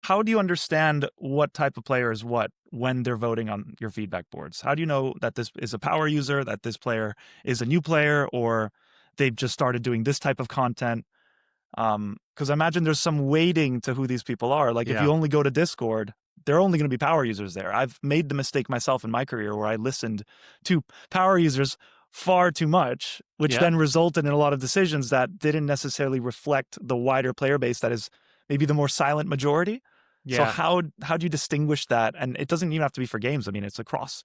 how do you understand what type of player is what when they're voting on your feedback boards? How do you know that this is a power user, that this player is a new player, or they've just started doing this type of content? Because I imagine there's some weighting to who these people are. Like if you Yeah. only go to Discord, they're only going to be power users there. I've made the mistake myself in my career where I listened to power users far too much, which Yeah. then resulted in a lot of decisions that didn't necessarily reflect the wider player base that is maybe the more silent majority. So Yeah. how do you distinguish that? And it doesn't even have to be for games. I mean, it's across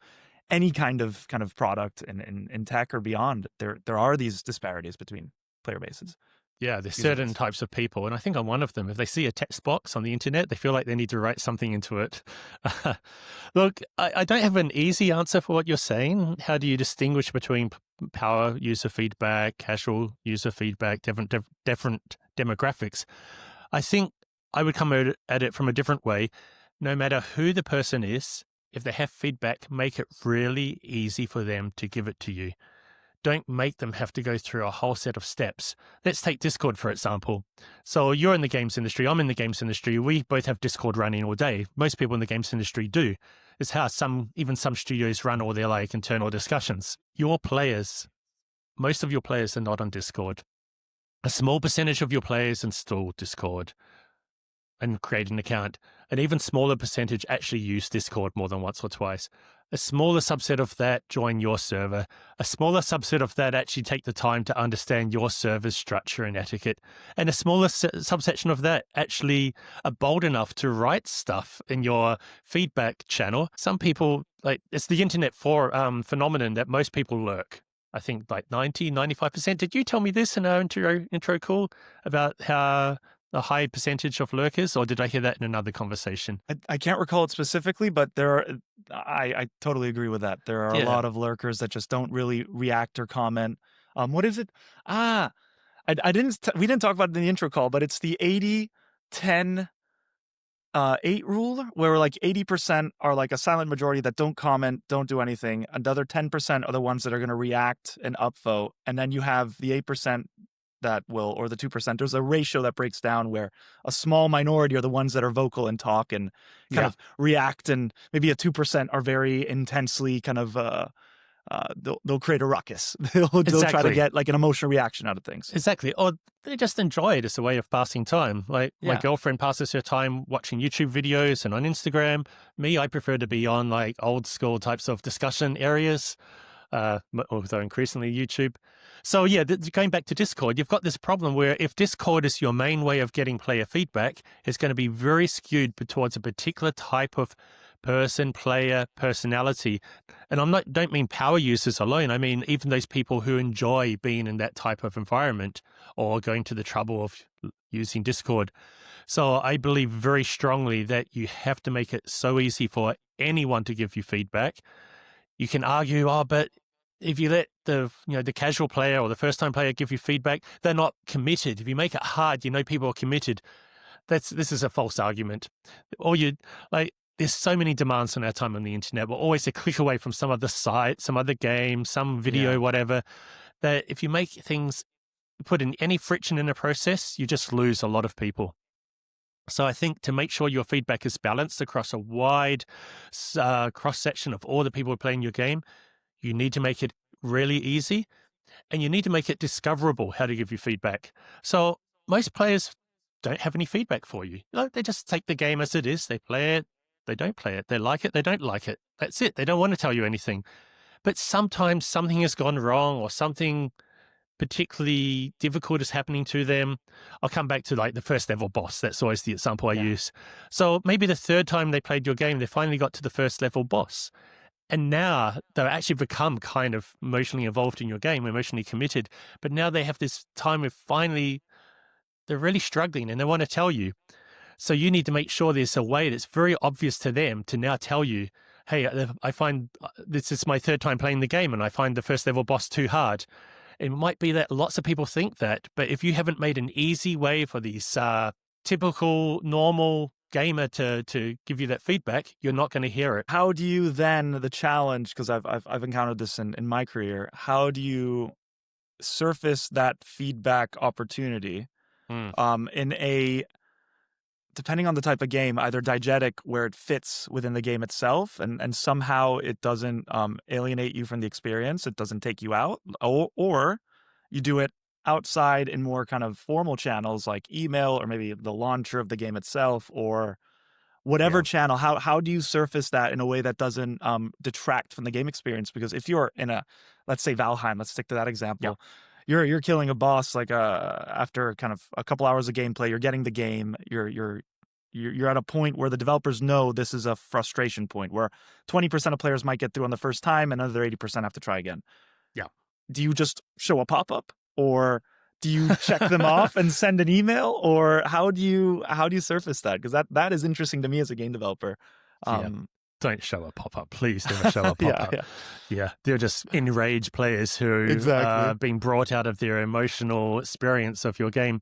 any kind of product in tech or beyond. There are these disparities between player bases, Yeah, there's user certain base. types of people, and I think I'm one of them. If they see a text box on the internet, they feel like they need to write something into it. Look, I don't have an easy answer for what you're saying. How do you distinguish between power user feedback, casual user feedback, different demographics? I think I would come at it from a different way. No matter who the person is, if they have feedback, make it really easy for them to give it to you. Don't make them have to go through a whole set of steps. Let's take Discord, for example. So you're in the games industry, I'm in the games industry. We both have Discord running all day. Most people in the games industry do. It's how even some studios run all their like internal discussions. Your players, most of your players are not on Discord. A small percentage of your players install Discord and create an account. An even smaller percentage actually use Discord more than once or twice. A smaller subset of that join your server. A smaller subset of that actually take the time to understand your server's structure and etiquette. And a smaller subsection of that actually are bold enough to write stuff in your feedback channel. Some people, like, it's the internet phenomenon that most people lurk. I think like 95%. Did you tell me this in our intro call about how a high percentage of lurkers, or did I hear that in another conversation? I can't recall it specifically, but I totally agree with that. There are a Yeah. lot of lurkers that just don't really react or comment. What is it? Ah, I didn't, we didn't talk about it in the intro call, but it's the 80-10 8 rule where like 80% are like a silent majority that don't comment, don't do anything. Another 10% are the ones that are going to react and upvote. And then you have the 8% that will, or the 2%. There's a ratio that breaks down where a small minority are the ones that are vocal and talk and kind Yeah. of react, and maybe a 2% are very intensely kind of they'll create a ruckus. They'll try to Exactly. get like an emotional reaction out of things. Exactly. Or they just enjoy it as a way of passing time. Like my Yeah. girlfriend passes her time watching YouTube videos and on Instagram. Me, I prefer to be on like old school types of discussion areas, although increasingly YouTube. So yeah, going back to Discord, you've got this problem where if Discord is your main way of getting player feedback, it's going to be very skewed towards a particular type of person, player, personality. And don't mean power users alone. I mean, even those people who enjoy being in that type of environment or going to the trouble of using Discord. So I believe very strongly that you have to make it so easy for anyone to give you feedback. You can argue, oh, but if you let the casual player or the first time player give you feedback, they're not committed. If you make it hard, people are committed. This is a false argument. Or there's so many demands on our time on the internet. We're always a click away from some other site, some other game, some Yeah. video, whatever, that if you make things, put in any friction in a process, you just lose a lot of people. So I think to make sure your feedback is balanced across a wide cross-section of all the people who are playing your game, you need to make it really easy, and you need to make it discoverable how to give you feedback. So most players don't have any feedback for you. They just take the game as it is. They play it. They don't play it. They like it. They don't like it. That's it. They don't want to tell you anything. But sometimes something has gone wrong or something particularly difficult is happening to them. I'll come back to like the first level boss. That's always the example I Yeah. use. So maybe the third time they played your game, they finally got to the first level boss. And now they've actually become kind of emotionally involved in your game, emotionally committed. But now they have this time where finally they're really struggling and they want to tell you. So you need to make sure there's a way that's very obvious to them to now tell you, hey, I find this is my third time playing the game and I find the first level boss too hard. It might be that lots of people think that, but if you haven't made an easy way for these typical, normal gamer to give you that feedback, you're not going to hear it. How do you then the challenge? Because I've encountered this in my career. How do you surface that feedback opportunity Mm. in a depending on the type of game, either diegetic where it fits within the game itself and somehow it doesn't alienate you from the experience, it doesn't take you out, or you do it outside in more kind of formal channels like email or maybe the launcher of the game itself or whatever Yeah. channel. How do you surface that in a way that doesn't detract from the game experience? Because if you're in a, let's say Valheim, let's stick to that Yeah. example. You're killing a boss like after kind of a couple hours of gameplay, you're getting the game, you're at a point where the developers know this is a frustration point where 20% of players might get through on the first time and another 80% have to try again. Yeah. Do you just show a pop-up, or do you check them off and send an email, or how do you surface that? Because that is interesting to me as a game developer. Yeah. Don't show a pop-up. Please never show a pop-up. Yeah. Yeah. They're just enraged players who Exactly. are being brought out of their emotional experience of your game.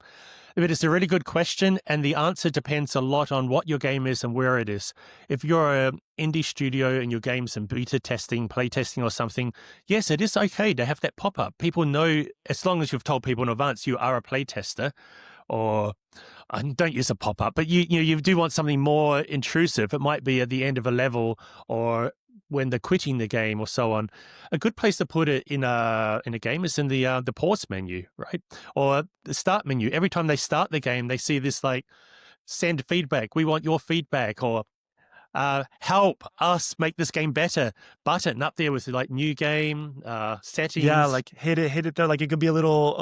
But it's a really good question, and the answer depends a lot on what your game is and where it is. If you're an indie studio and your game's in beta testing, play testing or something, yes, it is okay to have that pop-up. People know, as long as you've told people in advance you are a play tester, or don't use a pop-up, but you do want something more intrusive. It might be at the end of a level or when they're quitting the game or so on. A good place to put it in a game is in the pause menu, right? Or the start menu. Every time they start the game, they see this like, send feedback. We want your feedback, or help us make this game better button up there with like new game settings. Yeah, like hit it there. Like it could be a little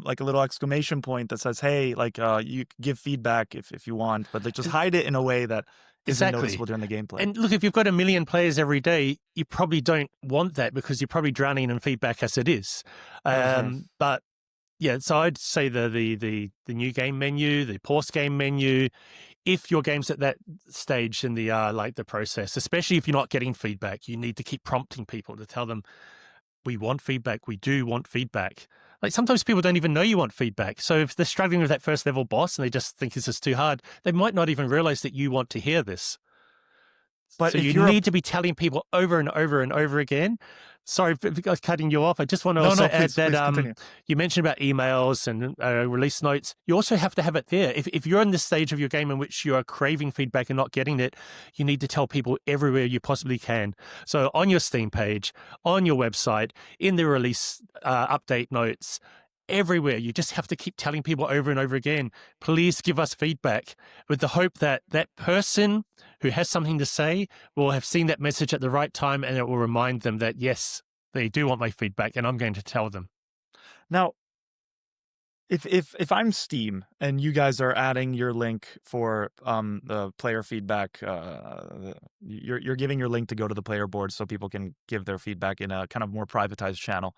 like a little exclamation point that says, "Hey, like you give feedback if you want," but they just hide it in a way that isn't Exactly. noticeable during the gameplay. And look, if you've got 1 million players every day, you probably don't want that because you're probably drowning in feedback as it is. But yeah, so I'd say the new game menu, the pause game menu, if your game's at that stage in the like the process, especially if you're not getting feedback, you need to keep prompting people to tell them, we want feedback. We do want feedback. Like sometimes people don't even know you want feedback. So if they're struggling with that first level boss and they just think this is too hard, they might not even realize that you want to hear this. But So if you you're need to be telling people over and over and over again. Sorry for cutting you off. I just want to also add that please continue. you mentioned about emails and release notes. You also have to have it there. If you're in this stage of your game in which you are craving feedback and not getting it, you need to tell people everywhere you possibly can. So on your Steam page, on your website, in the release update notes, everywhere. You just have to keep telling people over and over again, please give us feedback, with the hope that that person who has something to say will have seen that message at the right time and it will remind them that, yes, they do want my feedback and I'm going to tell them. Now, if I'm Steam and you guys are adding your link for the player feedback, you're giving your link to go to the player board so people can give their feedback in a kind of more privatized channel.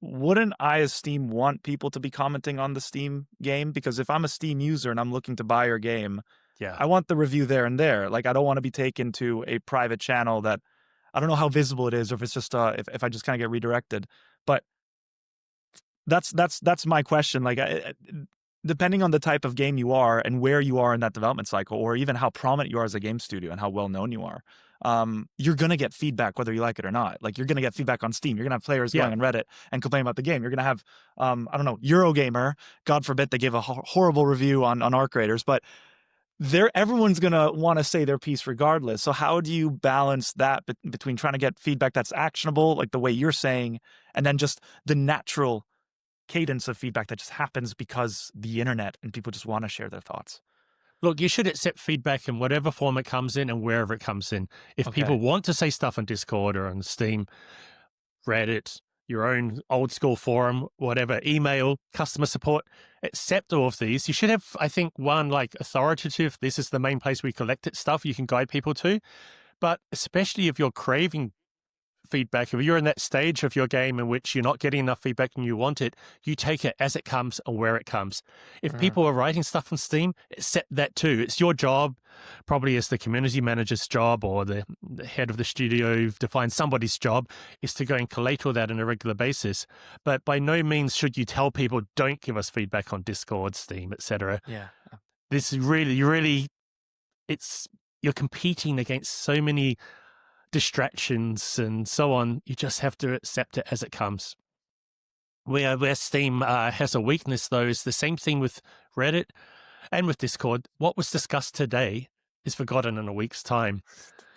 Wouldn't I, as Steam, want people to be commenting on the Steam game? Because if I'm a Steam user and I'm looking to buy your game, Yeah. I want the review there and there. Like, I don't want to be taken to a private channel that I don't know how visible it is, or if it's just if I just kind of get redirected. But that's my question. Like, depending on the type of game you are and where you are in that development cycle, or even how prominent you are as a game studio and how well known you are, you're gonna get feedback whether you like it or not. Like, you're gonna get feedback on Steam. You're gonna have players going on Reddit and complaining about the game. You're gonna have I don't know, Eurogamer. God forbid they give a horrible review on Arc Raiders, but everyone's gonna want to say their piece regardless. So how do you balance that between trying to get feedback that's actionable, like the way you're saying, and then just the natural cadence of feedback that just happens because the internet and people just want to share their thoughts? Look, you should accept feedback in whatever form it comes in and wherever it comes in. If Okay. people want to say stuff on Discord or on Steam, Reddit, your own old school forum, whatever, email, customer support, accept all of these. You should have, I think, one like authoritative, this is the main place we collect it stuff you can guide people to. But especially if you're craving feedback, if you're in that stage of your game in which you're not getting enough feedback and you want it, you take it as it comes and where it comes. If people are writing stuff on Steam, accept that too. It's your job, probably as the community manager's job or the head of the studio, to find somebody's job, is to go and collate all that on a regular basis. But by no means should you tell people, don't give us feedback on Discord, Steam, etc. Yeah. This is really, you're competing against so many distractions and so on. You just have to accept it as it comes. Where Steam has a weakness, though, is the same thing with Reddit. And with Discord, what was discussed today is forgotten in a week's time.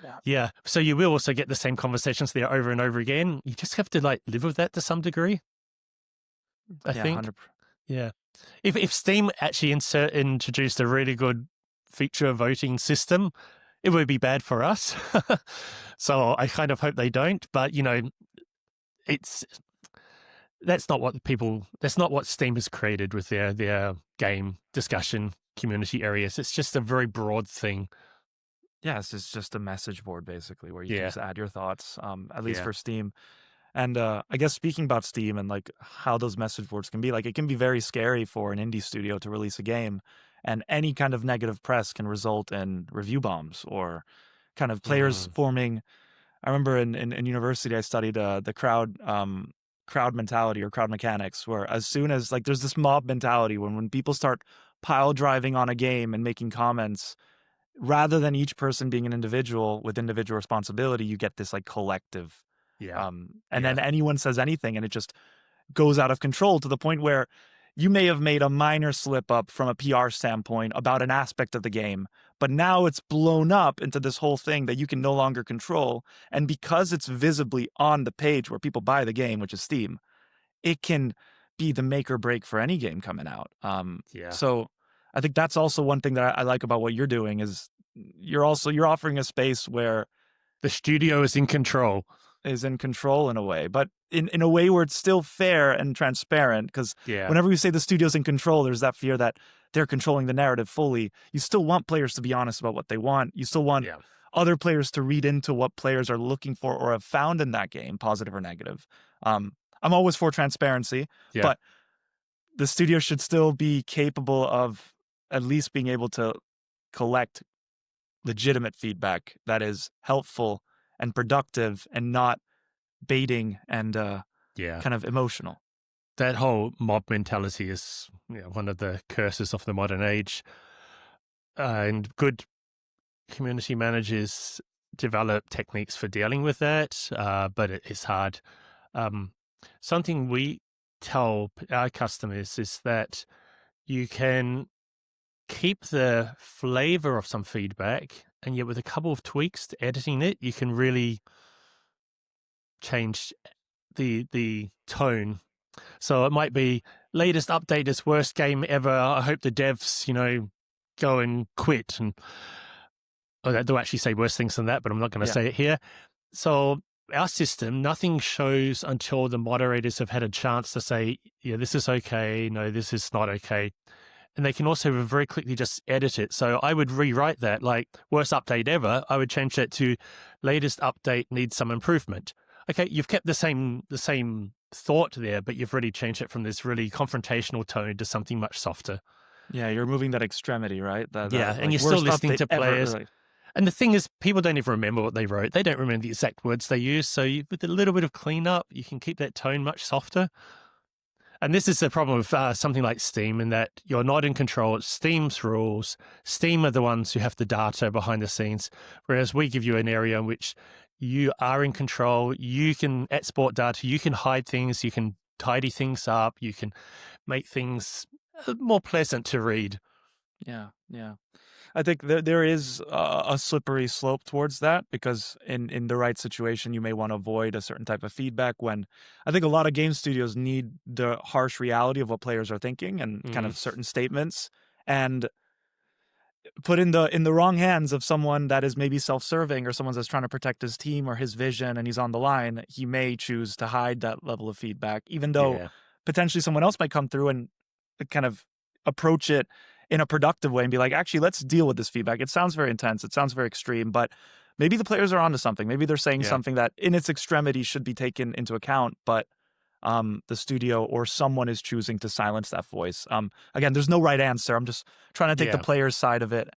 Yeah. Yeah. So you will also get the same conversations there over and over again. You just have to like live with that to some degree, I Yeah, think. 100. Yeah. If Steam actually introduced a really good feature voting system, it would be bad for us. So I kind of hope they don't. But it's that's not what Steam has created with their game discussion community areas. It's just a very broad thing. Yes, it's just a message board basically where you can Yeah. just add your thoughts, at least Yeah. for Steam. And I guess speaking about Steam and like how those message boards can be, like it can be very scary for an indie studio to release a game, and any kind of negative press can result in review bombs or kind of players Mm, forming. I remember in university I studied the crowd mentality or crowd mechanics, where as soon as like there's this mob mentality when people start pile driving on a game and making comments, rather than each person being an individual with individual responsibility, you get this like collective. yeah. And Yeah. then anyone says anything and it just goes out of control to the point where you may have made a minor slip up from a PR standpoint about an aspect of the game, but now it's blown up into this whole thing that you can no longer control. And because it's visibly on the page where people buy the game, which is Steam, it can be the make or break for any game coming out. Yeah. So I think that's also one thing that I like about what you're doing is you're offering a space where The studio is in control. is in control in a way, but in a way where it's still fair and transparent. Because Yeah. whenever you say the studio's in control, there's that fear that they're controlling the narrative fully. You still want players to be honest about what they want. You still want Yeah. other players to read into what players are looking for or have found in that game, positive or negative. I'm always for transparency, Yeah. but the studio should still be capable of at least being able to collect legitimate feedback that is helpful and productive and not baiting and Yeah. kind of emotional. That whole mob mentality is one of the curses of the modern age. And good community managers develop techniques for dealing with that, but it's hard. Um, Something we tell our customers is that you can keep the flavor of some feedback, and yet with a couple of tweaks to editing it, you can really change the tone. So it might be latest update is worst game ever. I hope the devs, go and quit. And they'll actually say worse things than that, but I'm not going to Yeah. say it here. So our system, nothing shows until the moderators have had a chance to say, yeah, this is okay. No, this is not okay. And they can also very quickly just edit it. So I would rewrite that, like worst update ever. I would change that to latest update needs some improvement. Okay, you've kept the same thought there, but you've really changed it from this really confrontational tone to something much softer. Yeah, you're moving that extremity, right? Yeah, That and like you're still worst listening update to ever. players. And the thing is, people don't even remember what they wrote. They don't remember the exact words they use. So with a little bit of cleanup, you can keep that tone much softer. And this is the problem with something like Steam, in that you're not in control. It's Steam's rules. Steam are the ones who have the data behind the scenes, whereas we give you an area in which you are in control. You can export data. You can hide things. You can tidy things up. You can make things more pleasant to read. Yeah, yeah. I think there is a slippery slope towards that, because in the right situation, you may want to avoid a certain type of feedback. When I think a lot of game studios need the harsh reality of what players are thinking and kind Mm, of certain statements, and put in the wrong hands of someone that is maybe self-serving or someone that's trying to protect his team or his vision and he's on the line, he may choose to hide that level of feedback, even though yeah, potentially someone else might come through and kind of approach it in a productive way and be like, actually, let's deal with this feedback. It sounds very intense. It sounds very extreme, but maybe the players are onto something. Maybe they're saying yeah, something that in its extremity should be taken into account, but the studio or someone is choosing to silence that voice. Again, there's no right answer. I'm just trying to take the yeah. player's side of it